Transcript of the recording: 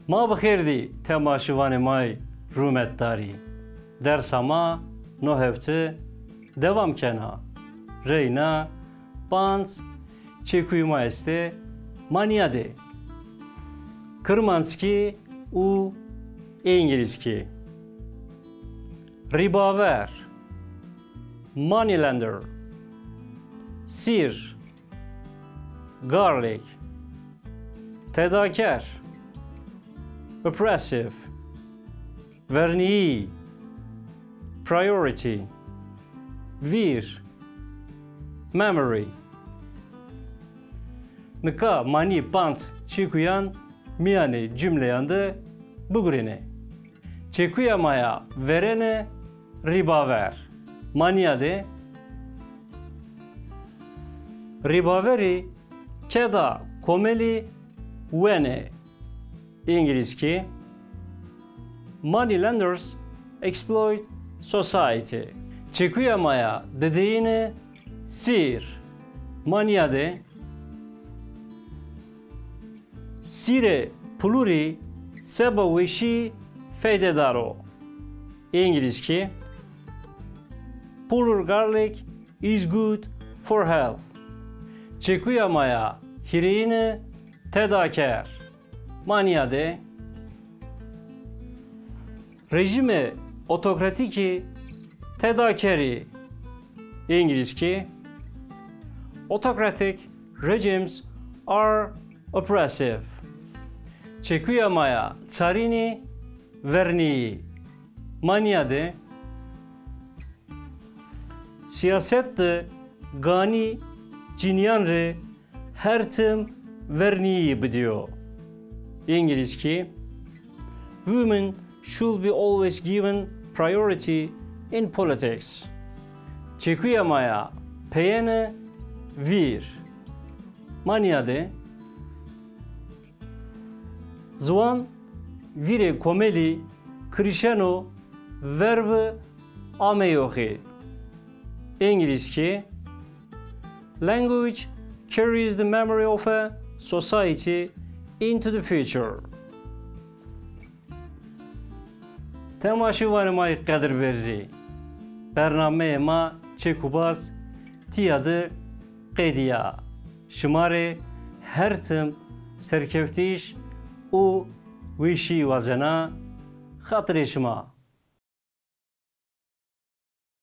ما بخیردی تماشوان مای رومت داری درس ما نو هفته devam kena Reyna Pans Çekuyma este Maniade Kırmanski u İngilizki Ribaver Moneylender Sir Garlic Tedaker Oppressive Verniği Priority Vir Memory Nika mani pans çekuyan miyane cümleyandı bugüne. Çekuyamaya verene ribaver. Maniyade ribaveri keda komeli wene İngilizki Moneylenders exploit society. Çekuyamaya dediğini sir. Maniyade sire puluri sebaweşi feydedaro. İngilizki Pulled garlic is good for health. Çekuyamaya hireini tedaker. Maniyade rejime otokratiki tedakeri. İngilizki Autocratic regimes are oppressive. Çekuyamaya çarini verniği. Maniyade siyasette gani cinyanre her tim verniği biliyor. İngilizki Women should be always given priority in politics. Çekuyamaya peyene vir. Maniyade Zwan vire komeli krişeno verbe ameyohi. İngilizki Language carries the memory of a society into the future. Temaşıvarımay kadir berzi. Bername ma çekubaz tiyadı qediya. Şımare her tim serkeftiş u wişi vazena hatırı şıma.